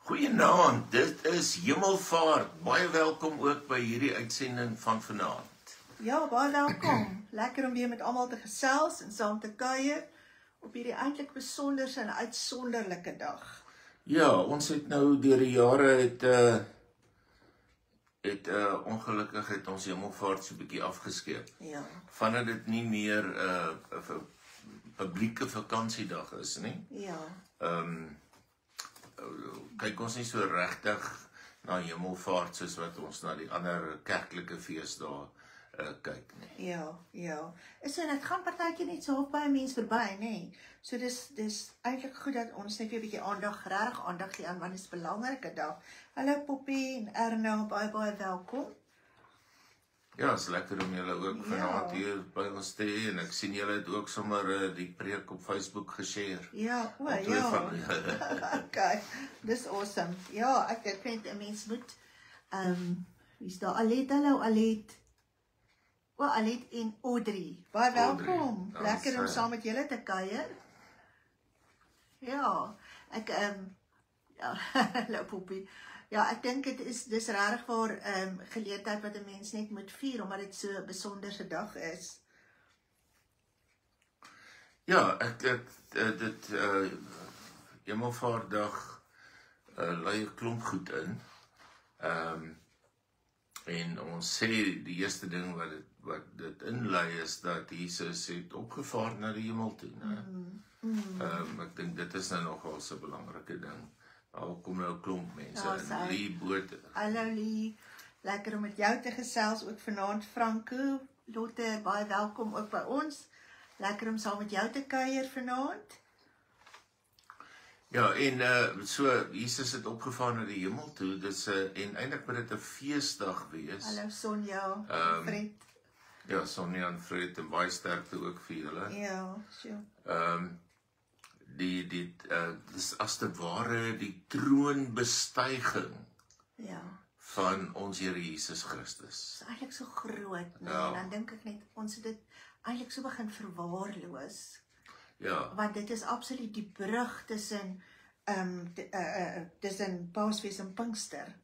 Goeienaand, dit is Hemelvaart. Baie welkom ook by hierdie uitsending van vanaand. Ja, baie welkom. Lekker om weer met almal te gesels en saam te kuier op hierdie eintlik besonderse en uitsonderlike dag. Ja, ons het nou deur die jare ongelukkig het ons Hemelvaart so 'n bietjie afgeskeep. Ja. Vandat dit nie meer 'n publieke vakansiedag is nie. Ja. Kyk ons nie so regtig na Hemelvaart soos wat ons na die ander kerklike feesdae kyk nie. Ja. So dit gaan partykeer net so half by 'n mens verby, nê. So dis eintlik goed dat ons net weer 'n bietjie regtig aandag gee aan want dit is 'n belangrike dag. Hallo Poppie en Erna, baie welkom. Ja, is lekker om julle ook vanaand hier by ons te hê en ek sien julle het ook sommer die preek op Facebook geshare. Ja, Okay, dis awesome. Ja, ek vind 'n mens moet wie's daar? Alet, hallo Alet. Alet en Audrey. Baie welkom. Lekker om saam met julle te kuier. Ja, ek hallo Poppie. Ja, ek dink dis regtig waar geleentheid wat 'n mens net moet vier omdat dit so 'n besonderse dag is. Ja, dit Hemelvaartdag lei 'n klomp goed in. En ons sê die eerste ding wat dit inlei is dat Jesus het opgevaar na die hemel toe, né? Ek dink dit is nou nogal so 'n belangrike ding. Daar kom nou 'n klomp mense in Lee bote. Hallo Lee, lekker om met jou te gesels ook vanaand. Franco, Lotte, baie welkom ook by ons. Lekker om saam met jou te kuier vanaand. Ja, en so Jesus het opgevaar na die hemel toe. Dis en eintlik moet dit 'n feesdag wees. Hallo Sonja, Fred. Ja, Sonja en Fred en baie sterkte ook vir julle. Ja, sure. Dis as te ware die troonbestuiging van ons Here Jesus Christus. Dit is eintlik so groot, nee, en dan dink ek net ons het dit eintlik so begin verwaarloos. Ja. Want dit is absoluut die brug tussen tussen Paasfees en Pinkster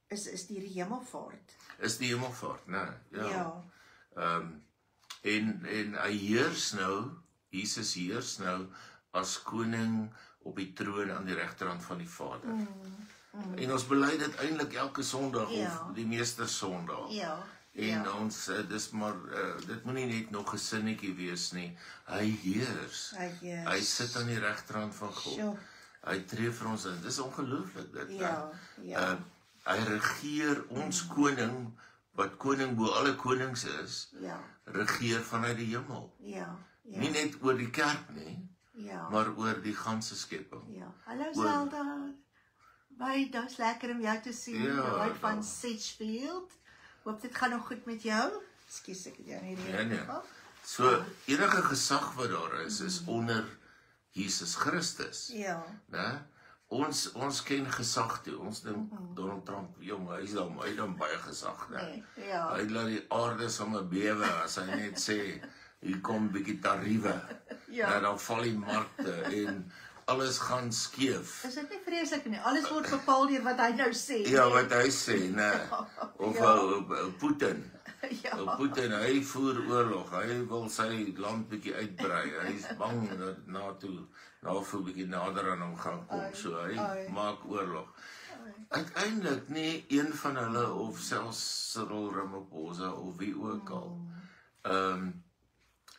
is die Hemelvaart. Is die Hemelvaart, né? Ja. En hy heers nou, Jesus heers nou as koning op die troon aan die regterhand van die Vader. En ons bely dit eintlik elke Sondag of die meeste Sondag. Ja. En ons dis maar dit moenie net nog 'n sinnetjie wees nie. Hy heers. Hy sit aan die regterhand van God. Sure. Hy tree vir ons in. Dis ongelooflik dit. Ja. Hy regeer ons koning wat koning bo alle konings is. Regeer vanuit die hemel. Nie net oor die kerk nie. Maar oor die ganse skepping. Ja. Hallo Zelda. Baie dis lekker om jou te sien. Uit van Sedgefield. Hoop dit gaan nog goed met jou. Ekskuus ek het jou nie Nee. So enige gesag wat daar is onder Jesus Christus. Ja. Né? Ons ken gesag toe. Ons dink Donald Trump, jong, hy het dan baie gesag, né? Ja. Hy laat die aarde sommer bewe as hy net sê hier kom 'n bietjie tariewe. Ja. Dan val die markte en alles gaan skeef. Is dit nie vreeslik nie? Alles word bepaal deur wat hy nou sê. Ja, wat hy sê, né? Of Putin. Ja. Putin, hy voer oorlog. Hy wil sy land bietjie uitbrei. Hy is bang dat NAVO bietjie nader aan hom gaan kom. So hy maak oorlog. Uiteindelik nie een van hulle of selfs Cyril Ramaphosa of wie ook al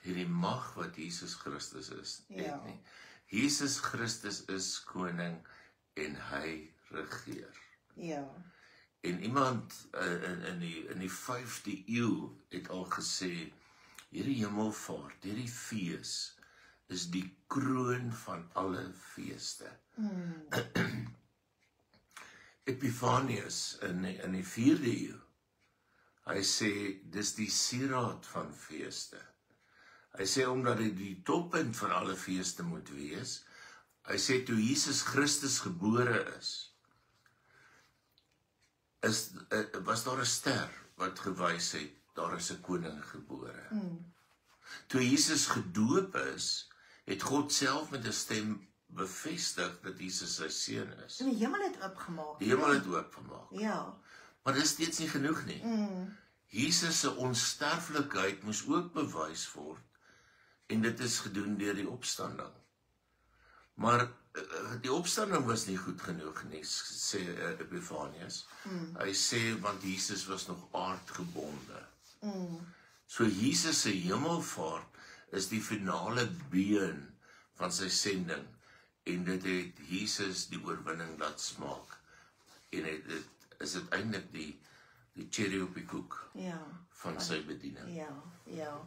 hierdie mag wat Jesus Christus is, het nie. Jesus Christus is koning en hy regeer. Ja. En iemand in die 5de eeu het al gesê, hierdie Hemelvaart, hierdie fees is die kroon van alle feeste. Epifanius in die 4de eeu, hy sê dis die sieraad van feeste. Hy sê omdat dit die toppunt van alle feeste moet wees, hy sê toe Jesus Christus gebore was daar 'n ster wat gewys het, daar is 'n koning gebore. Toe Jesus gedoop is, het God self met 'n stem bevestig dat Jesus sy seun is. En die hemel het oopgemaak. Die hemel het oopgemaak. Ja. Maar dit is steeds nie genoeg nie. Jesus se onsterflikheid moes ook bewys word, en dit is gedoen deur die opstanding. Maar die opstanding was nie goed genoeg nie, sê Epifanius. Hy sê, want Jesus was nog aardgebonde. So Jesus se hemelvaart is die finale been van sy sending, en dit het Jesus die oorwinning laat smaak. En dit is uiteindelik die cherry op die koek van sy bediening. Ja.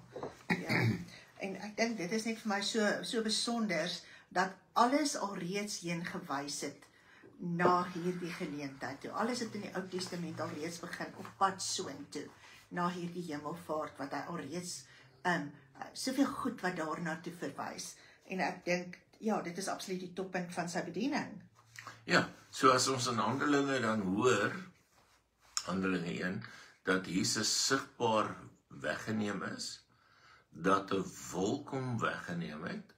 En ek dink dit is net vir my so besonders, dat alles alreeds heen gewys het na hierdie geleentheid toe. Alles het in die Ou Testament alreeds begin op pad soontoe, na hierdie hemelvaart, wat hy alreeds soveel goed wat daarna toe verwys. En ek dink, ja, dit is absoluut die toppunt van sy bediening. Ja, so as ons in Handelinge dan hoor, Handelinge 1, dat Jesus sigbaar weggeneem is, dat 'n wolk hom weggeneem het,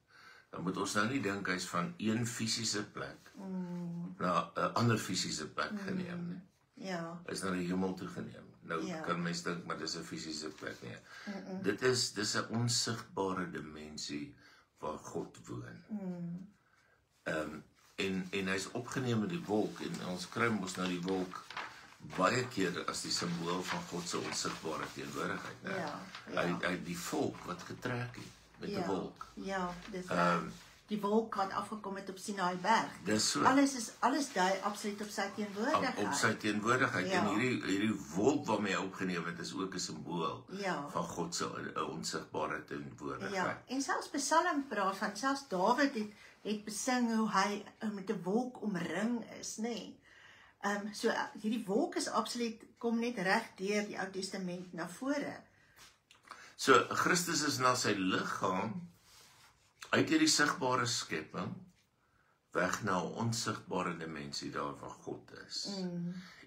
dan moet ons nou nie dink hy's van een fisiese plek na 'n ander fisiese plek geneem nie. Ja. Hy's na die hemel toe geneem. Nou kan mens dink, maar dis 'n fisiese plek nie. Dis 'n onsigbare dimensie waar God woon. En hy's opgeneem in die wolk, en ons kry mos nou die wolk baie keer as die simbool van God se onsigbare teenwoordigheid, né? Hy die volk wat getrek het met die wolk. Ja, dis die wolk wat afgekom het op Sinaï berg. Dis so. Alles dui absoluut op sy teenwoordigheid. Op sy teenwoordigheid. En hierdie wolk waarmee hy opgeneem het, is ook 'n simbool van God se onsigbare teenwoordigheid. Ja, en selfs Psalm praat van, selfs Dawid het besing hoe hy met 'n wolk omring is, nê? So hierdie wolk is absoluut, kom net reg deur die Ou Testament na vore. So Christus is na sy liggaam uit hierdie sigbare skepping weg na 'n onsigbare dimensie daar waar God is.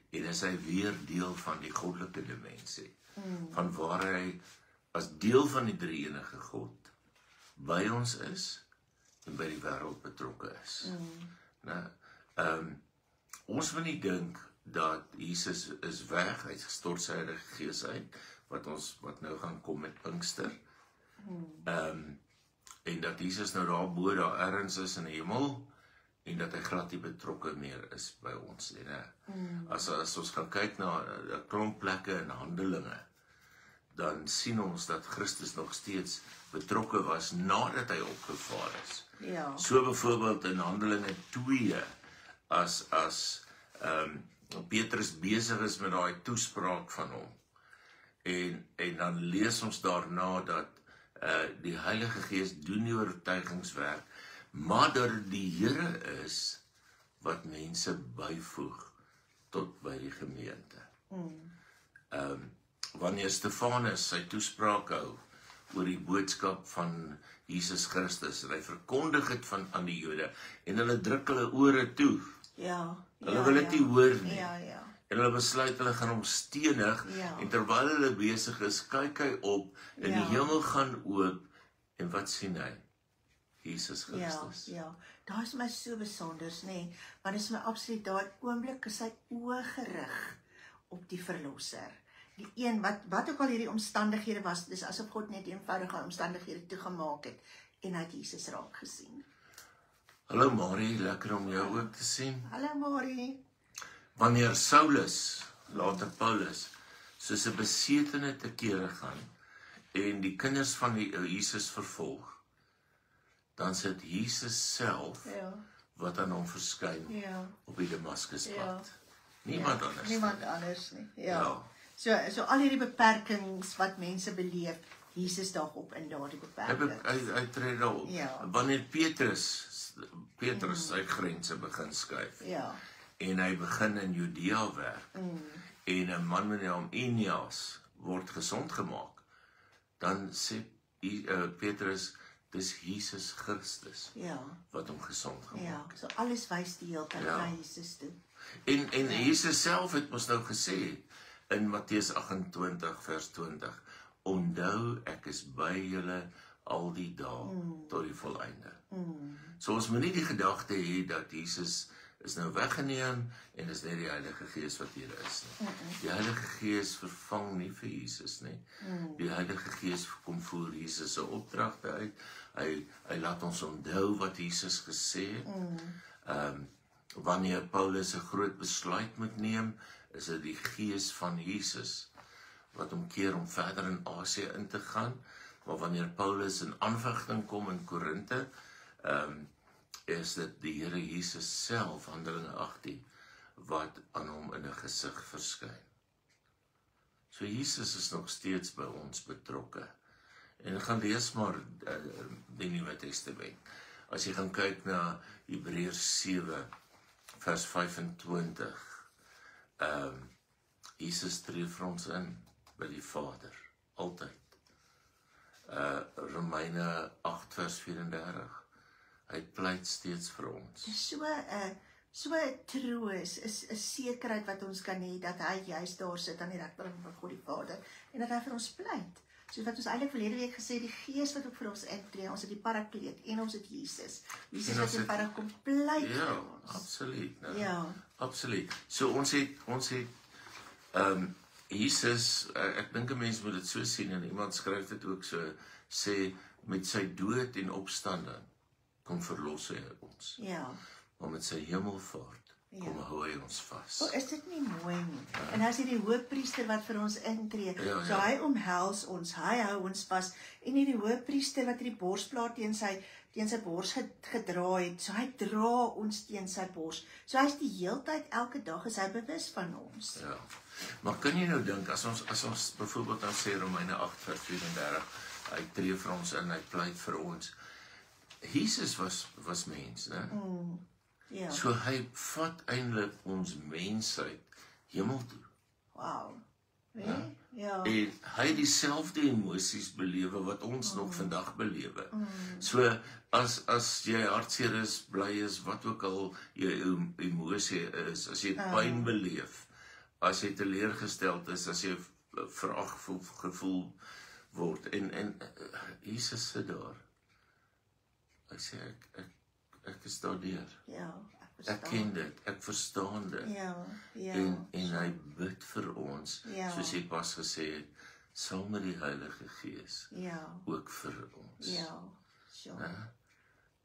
En is hy weer deel van die goddelike dimensie, van waar hy as deel van die drie-enige God by ons is en by die wêreld betrokke is. Ons moet nie dink dat Jesus is weg, hy het gestort sy Heilige Gees uit, wat nou gaan kom met Pinkster. En dat Jesus nou daar ergens is in die hemel, en dat hy glad nie betrokke meer is by ons. En as ons gaan kyk na 'n klomp plekke in Handelinge, dan sien ons dat Christus nog steeds betrokke was nadat hy opgevaar is. Ja. So byvoorbeeld in Handelinge 2, as Petrus besig is met daai toespraak van hom, en dan lees ons daarna dat die Heilige Gees doen die oortuigingswerk, maar dat die Here is wat mense byvoeg tot by die gemeente. Wanneer Stefanus sy toespraak hou oor die boodskap van Jesus Christus, en hy verkondig het aan die Jode, en hulle druk hulle ore toe. Hulle wil dit nie hoor nie. En hulle besluit hulle gaan hom stenig, en terwyl hulle besig is, kyk hy op, en die hemel gaan oop, en wat sien hy? Jesus Christus. Daar is my so besonders, nê, want is my absoluut daar oomblik is sy oë gerig op die verlosser. Die een wat ook al hierdie omstandighede was, dis asof God net eenvoudige omstandighede toegemaak het, en hy het Jesus raak gesien. Hallo Marie, lekker om jou ook te sien. Hallo Marie. Wanneer Saulus, later Paulus, soos 'n besetene te kere gaan, en die kinders van Jesus vervolg, dan sit Jesus self, wat aan hom verskyn, op die Damaskuspad. Niemand anders. Niemand anders nie. So al hierdie beperkings wat mense beleef, Jesus daarop in daardie beperking. Hy tree daarop. Wanneer Petrus sy grense begin skuif, en hy begin in Judea werk, en 'n man met die naam Eneas word gesond gemaak, dan sê Petrus, dis Jesus Christus wat hom gesond gemaak het. So alles wys die hele tyd na Jesus toe. En Jesus self het ons nou gesê in Matteus 28 vers 20, onthou ek is by julle al die dae tot die volleinde. So ons moet nie die gedagte hê dat Jesus is nou weggeneem en is net die Heilige Gees wat hier is nie. Die Heilige Gees vervang nie vir Jesus nie. Die Heilige Gees kom voor Jesus se opdragte uit. Hy laat ons onthou wat Jesus gesê het. Wanneer Paulus 'n groot besluit moet neem, is dit die Gees van Jesus wat hom keer om verder in Asië in te gaan. Maar wanneer Paulus in aanvegting kom in Korinthe, is dit die Here Jesus self, Handelinge 18, wat aan hom in 'n gesig verskyn. So Jesus is nog steeds by ons betrokke. En gaan lees maar die Nuwe Testament. As jy gaan kyk na Hebreërs 7 vers 25, Jesus tree vir ons in by die Vader, altyd. Romeine 8 vers 34, hy pleit steeds vir ons. Dis so 'n troos, is 'n sekerheid wat ons kan hê, dat hy juist daar sit aan die regterkant van God die Vader, en dat hy vir ons pleit. Soos wat ons eintlik verlede week gesê, die Gees wat ook vir ons intree, ons het die Parakleet en ons het Jesus wat in verre kom pleit vir ons. Absoluut. Nou. Ja. Absoluut. So ons het Jesus, ek dink 'n mens moet dit so sien, en iemand skryf dit ook so, sê, met sy dood en opstanding kom verlos hy ons. Ja. Maar met sy hemelvaart kom hou hy ons vas. Is dit nie mooi nie? En as hy die hoëpriester wat vir ons intree, so hy omhels ons, hy hou ons vas, en nie die hoëpriester wat die borsplaat teen sy bors gedra het, so hy dra ons teen sy bors. So hy is die heeltyd, elke dag is hy bewus van ons. Ja. Maar kan jy nou dink, as ons byvoorbeeld dan sê Romeine 8 vers 34, hy tree vir ons in, hy pleit vir ons. Jesus was mens, né? Ja. So hy vat eintlik ons mensheid hemel toe. Wow. Ja. En hy het dieselfde emosies belewe wat ons nog vandag belewe. So as jy hartseer is, bly is, wat ook al jou emosie is, as jy pyn beleef, as jy teleurgesteld is, as jy verag gevoel word, en Jesus sit daar. Hy sê ek is daardeur. Ja, ek ken dit, ek verstaan dit. Ja. En hy bid vir ons, soos hy pas gesê het, saam met die Heilige Gees, ook vir ons. Ja, sure.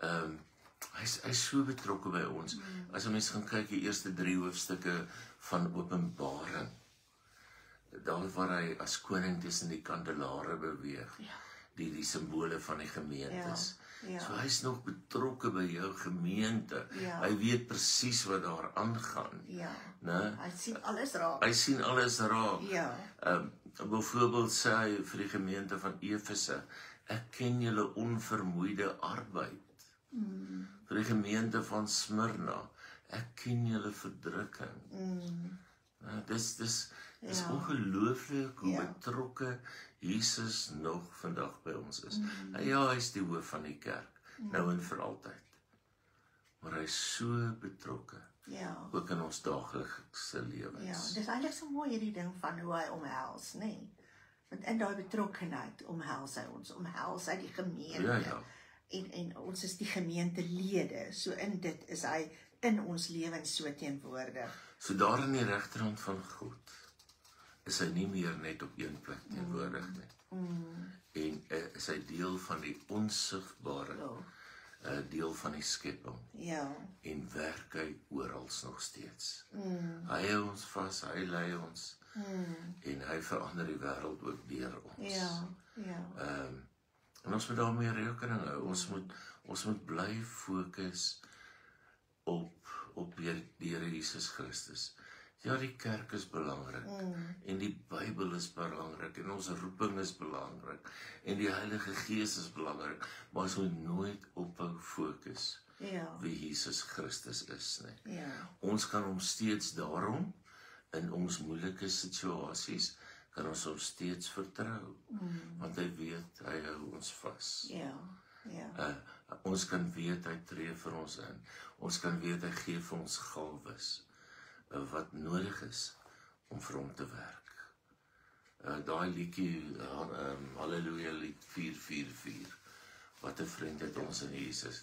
Hy is so betrokke by ons. As 'n mens gaan kyk die eerste 3 hoofstukke van Openbaring, daar waar hy as koning tussen die kandelare beweeg, die simbole van die gemeentes. So hy is nog betrokke by jou gemeente. Hy weet presies wat daar aangaan. Hy sien alles raak. Hy sien alles raak. Byvoorbeeld sê hy vir die gemeente van Efese, ek ken julle onvermoeide arbeid. Vir die gemeente van Smyrna, ek ken julle verdrukking. Dis ongelooflik hoe betrokke Jesus nog vandag by ons is. Hy is die hoof van die kerk, nou en vir altyd. Maar hy is so betrokke, ook in ons daaglikse lewens. Dis eintlik so mooi hierdie ding van hoe hy omhels, nee. Want in daai betrokkenheid omhels hy ons, omhels hy die gemeente. En ons is die gemeentelede, so in dit is hy in ons lewens so teenwoordig. So daar in die regterhand van God is hy nie meer net op een plek teenwoordig nie. En is hy deel van die onsigbare, deel van die skepping. En werk hy oral nog steeds. Hy hou ons vas, hy lei ons, en hy verander die wêreld ook deur ons. En ons moet daarmee rekening hou. Ons moet bly fokus op die Here Jesus Christus. Ja, die kerk is belangrik, en die Bybel is belangrik, en ons roeping is belangrik, en die Heilige Gees is belangrik, maar ons moet nooit ophou fokus wie Jesus Christus is nie. Ons kan hom steeds daarom, in ons moeilike situasies, kan ons hom steeds vertrou, want hy weet, hy hou ons vas. Ons kan weet, hy tree vir ons in. Ons kan weet, hy gee vir ons gawes, wat nodig is om vir hom te werk. Daai liedjie, Halleluja lied 444, Wat 'n vriend het ons in Jesus.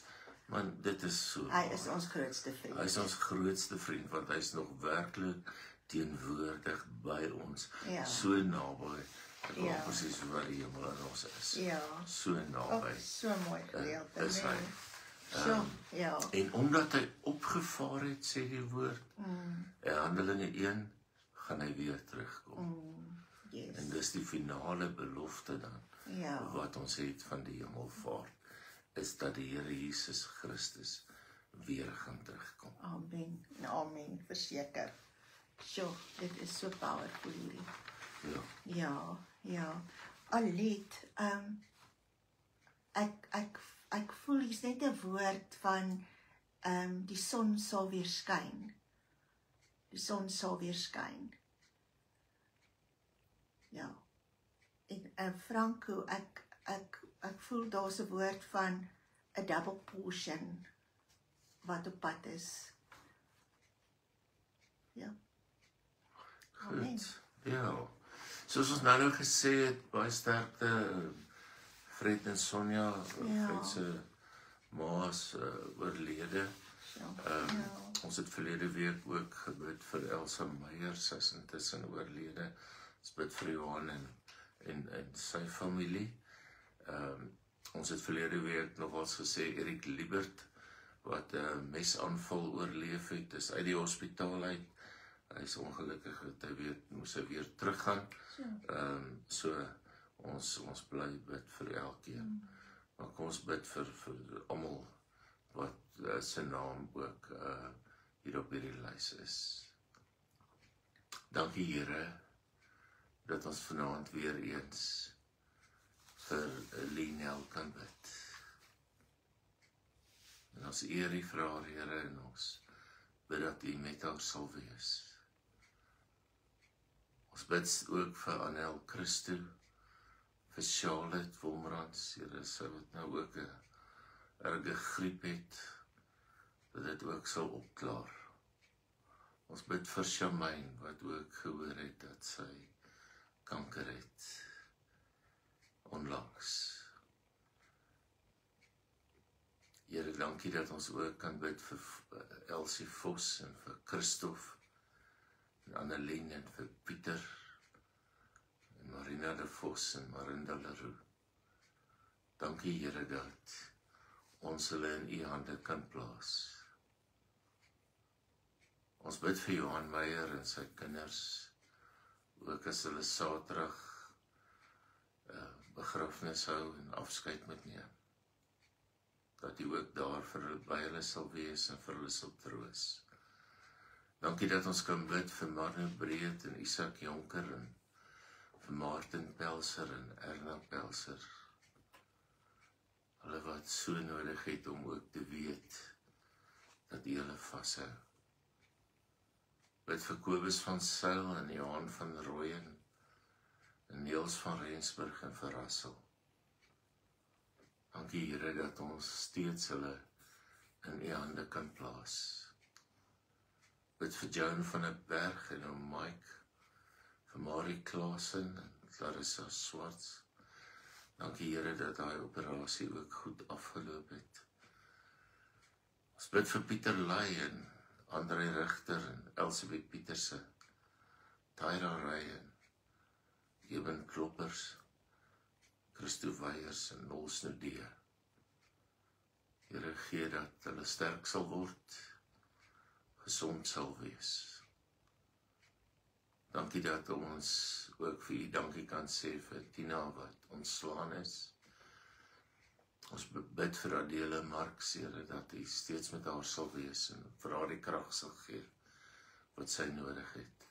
Man, dit is so. Hy is ons grootste vriend. Hy is ons grootste vriend, want hy is nog werklik teenwoordig by ons. Ja. So naby. Ek wil Ja. presies wat die hemel in ons is. Ja. So naby. So mooi gedeelte. Is hy. So, ja. En omdat hy opgevaar het, sê die woord, in Handelinge 1, gaan hy weer terugkom. Yes. En dis die finale belofte dan, Ja. wat ons het van die hemelvaart, is dat die Here Jesus Christus weer gaan terugkom. Amen. En amen, verseker. Sjoe, dit is so powerful hierdie. Ja, Ja, ja. Alet, ek voel hier's net 'n woord van die son sal weer skyn. Die son sal weer skyn. Ja. En Franco, ek voel daar's 'n woord van 'n double portion wat op pad is. Ja. Amen. goed. Ja. Soos ons nou gesê het, baie sterkte, Fred en Sonja, Ja. Fred se ma is oorlede. Ja. Ons het verlede week ook gebid vir Elsa Meyer, sy is intussen oorlede. Ons bid vir Johan en sy familie. Ons het verlede week nogals gesê Erik Liebert, wat 'n mesaanval oorleef het, is uit die hospitaal uit. Hy is ongelukkig dat hy moes weer teruggaan. So ons bly bid vir elkeen. Maar kom ons bid vir almal wat sy naam ook hier op hierdie lys is. Dankie Here dat ons vanaand weer eens vir Linel kan bid. En ons eer U vir haar, Here, en ons bid dat U met haar sal wees. Ons bid ook vir Annel Christo, vir Charlotte Wolmrans, Here, sy wat nou ook 'n erge griep het, dat dit ook sal opklaar. Ons bid vir Shamaine, wat ook gehoor het dat sy kanker het, onlangs. Here, dankie dat ons ook kan bid vir Elsie Vos en vir Christof en Annelien en vir Pieter en Marina de Vos en Marinda Leroux. Dankie Here dat ons hulle in U hande kan plaas. Ons bid vir Johan Meyer en sy kinders, ook as hulle Saterdag begrafnis hou en afskeid moet neem. Dat U ook daar vir hulle by hulle sal wees en vir hulle sal troos. Dankie dat ons kan bid vir Marno Breed en Isak Jonker en vir Martin Pelser en Erna Pelser. Hulle wat so nodig het om ook te weet dat U hulle vashou. Bid vir Kobus van Sail en Johan van Rooyen en Niels van Rensburg en vir Russell. Dankie Here dat ons steeds hulle in U hande kan plaas. Bid vir Joan van der Berg en Mike, vir Marie Klaasen en Clarissa Swarts. Dankie Here dat daai operasie ook goed afgeloop het. Ons bid vir Pieter Lai en André Richter en Elsabeth Pieterse, Tyra Ryan, Eben Kloppers, Christo Weyers en Nol Snodee. Here gee dat hulle sterk sal word, gesond sal wees. Dankie dat ons ook vir U dankie kan sê vir Tina wat ontslaan is. Ons bid vir Adele Marx, Here, dat U steeds met haar sal wees en vir haar die krag sal gee wat sy nodig het.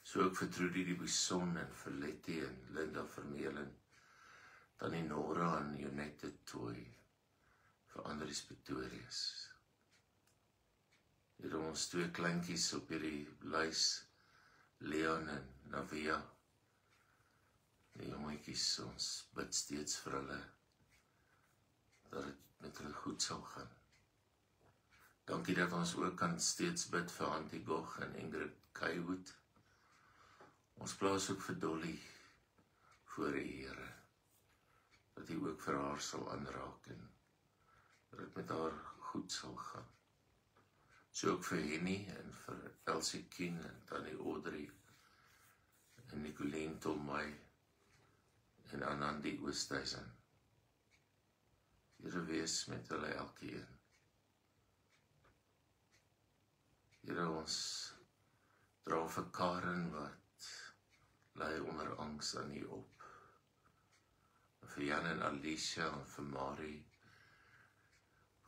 So ook vir Trudy die Bison en vir Letty en Linda Vermeulen, Tannie Nora en Jonette Toy, vir Andries Pretorius. Here, ons twee kleintjies op hierdie lys, Leon en Navia, die jongetjies, ons bid steeds vir hulle, dat het met hulle goed sal gaan. Dankie dat ons ook kan steeds bid vir Auntie Gog en Ingrid Kaiwood. Ons plaas ook vir Dolly voor die Here. dat U ook vir haar sal aanraak en dat dit met haar goed sal gaan. So ook vir Henny en vir Elsie Kien en Tannie Audrey en Nicolien Tolmay en Anandi Oosthuizen. Here wees met hulle elkeen. Here, ons dra vir Karen wat ly onder angs aan U op. En vir Jan en Alicia en vir Marie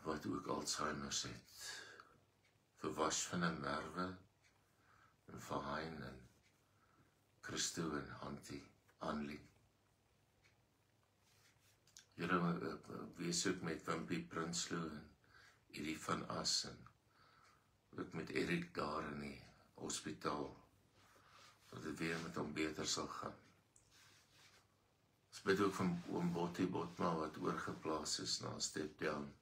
wat ook Alzheimer's het. Vir Was van 'n Merwe en vir Hein en Christo en Antie Anlie. Here, wees ook met Wimpie Prinsloo en Edie van As en ook met Erik daar in die hospitaal, dat dit weer met hom beter sal gaan. Ons bid ook van oom Botti Botma wat oorgeplaas is na step down.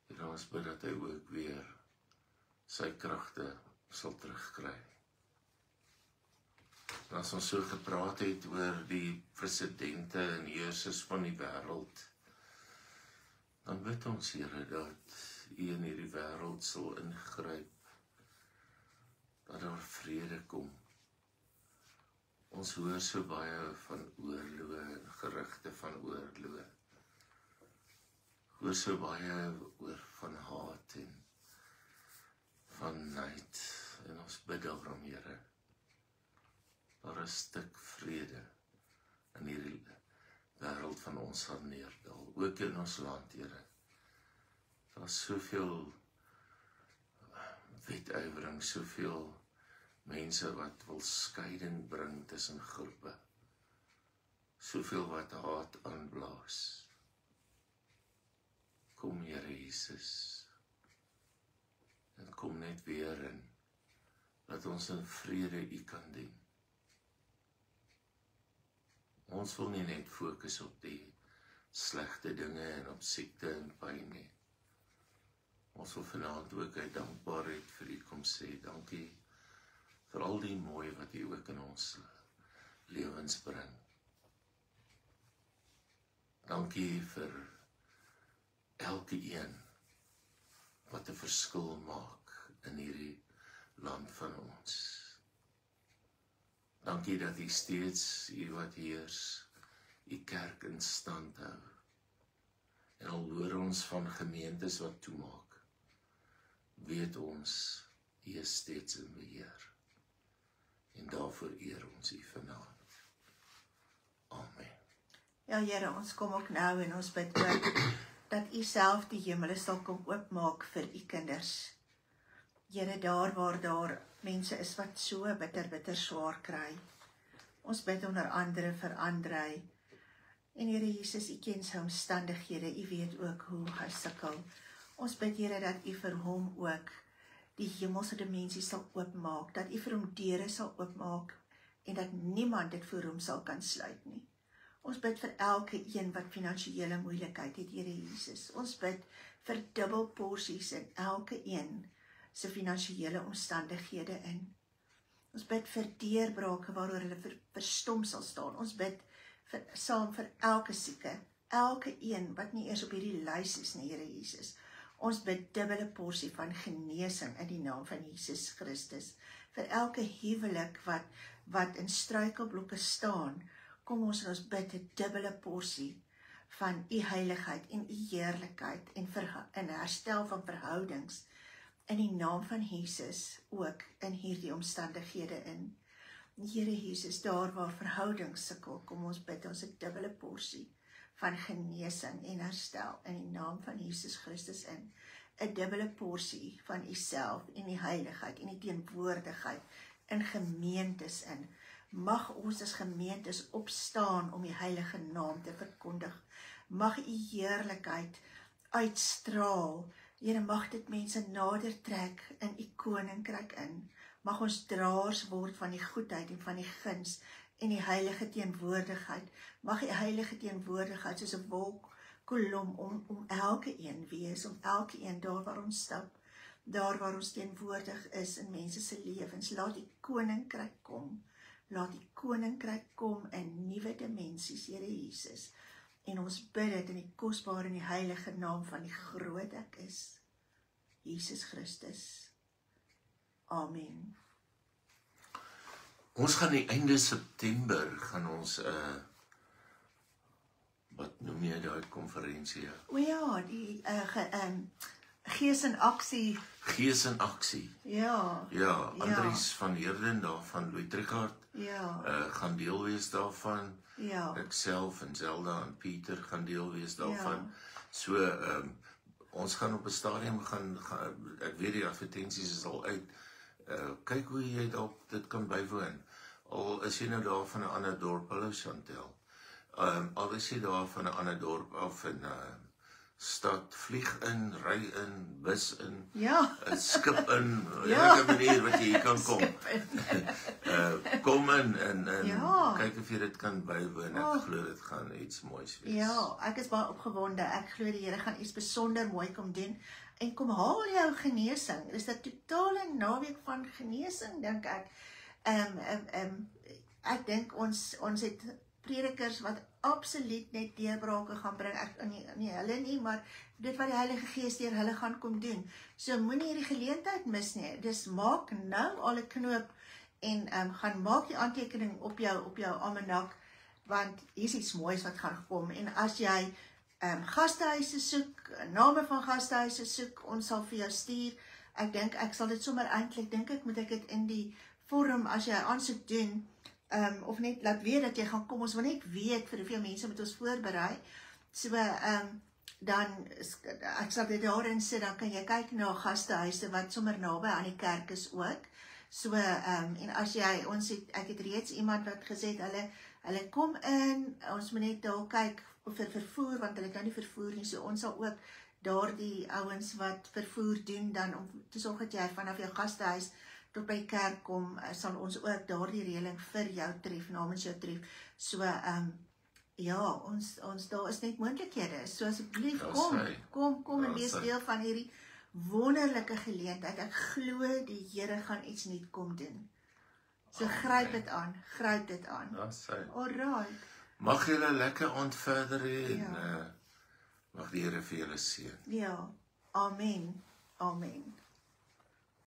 Here, ons bid dat hy ook weer sy kragte sal terugkry. En as ons so gepraat het oor die presidente en heersers van die wêreld, dan bid ons, Here, dat U in hierdie wêreld sal ingryp, dat daar vrede kom. Ons hoor so baie van oorloë en gerugte van oorloë. Hoor so baie oor van haat en van nait, en ons bid daarom, Here, daar 'n stuk vrede in hierdie wêreld van ons sal neerdal, ook in ons land, Here. Daar is soveel wetywering, soveel mense wat wil skeiding bring tussen groepe, soveel wat haat aanblaas. Kom, Here Jesus, en kom net weer in, dat ons in vrede U kan dien. Ons wil nie net fokus op die slegte dinge en op siekte en pyn nie. Ons wil vanaand ook uit dankbaarheid vir U kom sê, dankie vir al die mooi wat U ook in ons lewens bring. Dankie vir elke een wat 'n verskil maak in hierdie land van ons. Dankie dat U steeds, U wat heers, U kerk in stand hou. En al hoor ons van gemeentes wat toemaak, weet ons, U is steeds in beheer. En daarvoor eer ons U vanaand. Amen. Ja, Here, ons kom ook nou en ons bid ook dat U self die hemele sal kom oopmaak vir U kinders. Here, daar waar daar mense is wat so bitter swaar kry. Ons bid onder andere vir Andrei. En Here Jesus, U ken sy omstandighede, U weet ook hoe hy sukkel. Ons bid, Here, dat U vir hom ook die hemelse dimensie sal oopmaak, dat U vir hom deure sal oopmaak en dat niemand dit vir hom sal kan sluit nie. Ons bid vir elke een wat finansiële moeilikheid het, Here Jesus. Ons bid vir dubbel porsies in elke een se finansiële omstandighede in. Ons bid vir deurbrake waaroor hulle verstom sal staan. Ons bid saam vir elke sieke, elke een wat nie eers op hierdie lys is nie, Here Jesus. Ons bid dubbele porsie van genesing in die naam van Jesus Christus. Vir elke huwelik wat in struikelblokke staan, kom ons en ons bid 'n dubbele porsie van U heiligheid en U heerlikheid en herstel van verhoudings in die naam van Jesus ook in hierdie omstandighede in. Here Jesus, daar waar verhoudings sukkel, kom ons bid ons 'n dubbele porsie van genesing en herstel in die naam van Jesus Christus in. 'n Dubbele porsie van U self en die heiligheid en die teenwoordigheid in gemeentes in. Mag ons as gemeentes opstaan om die heilige naam te verkondig. Mag U heerlikheid uitstraal. Here, mag dit mense nader trek in U koninkryk in. Mag ons draers word van die goedheid en van die guns en die heilige teenwoordigheid. Mag die heilige teenwoordigheid soos 'n wolkkolom om elke een wees, om elke een daar waar ons stap, daar waar ons teenwoordig is in mense se lewens. Laat die koninkryk kom. Laat die koninkryk kom in nuwe dimensies, Here Jesus. En ons bid dit in die kosbare en die heilige naam van die groot ek is, Jesus Christus. Amen. Ons gaan die einde September, gaan ons, wat noem jy daai konferensie? O ja, die Gees in Aksie. Gees in Aksie. Ja. Ja, Andries van Heerden daar van Louis Trichardt Ja. gaan deel wees daarvan. Ja. Ek self en Zelda en Pieter gaan deel wees daarvan. Ja. So, ons gaan op 'n stadium gaan ek weet die advertensies is al uit. Kyk hoe jy dit kan bywoon. Al is jy nou daar van 'n ander dorp, hallo Chantel. Al is jy daar van 'n ander dorp af in stad, vlieg in, ry in, bus in, Ja. skip in, Ja. enige manier wat jy hier kan kom. Kom in en Ja. kyk of jy dit kan bywoon. Ek glo dit gaan iets moois wees. Ja, ek is baie opgewonde. Ek glo die Here gaan iets besonder mooi kom doen. En kom haal jou genesing. Dis 'n totale naweek van genesing, dink ek. Ek dink ons het predikers wat absoluut net deurbrake gaan bring. Ek nie hulle nie, maar dit wat die Heilige Gees deur hulle gaan kom doen. So moenie hierdie geleentheid mis nie. Dis maak nou al 'n knoop en gaan maak die aantekening op jou almanak, want hier's iets moois wat gaan kom. En as jy gastehuise soek, name van gastehuise soek, ons sal vir jou stuur. Ek dink ek sal dit sommer eintlik dink ek moet ek dit in die forum as jy aansoek doen, of net laat weet dat jy gaan kom. Ons wil net weet vir hoeveel mense moet ons voorberei. So dan ek sal dit daarin sit, dan kan jy kyk na gastehuise wat sommer naby aan die kerk is ook. So en as jy ek het reeds iemand wat gesê het hulle kom in, ons moet net daar kyk vir vervoer, want hulle kan nie vervoer nie. So ons sal ook daardie ouens wat vervoer doen dan om te sorg dat jy vanaf jou gastehuis tot by die kerk kom, sal ons ook daardie reëling vir jou tref, namens jou tref. So ja, ons daar is net moontlikhede. So asseblief kom en wees deel van hierdie wonderlike geleentheid. Ek glo die Here gaan iets nuut kom doen. So gryp dit aan. Alright. Mag julle lekker aand verder hê en mag die Here vir julle seën. Ja. Amen.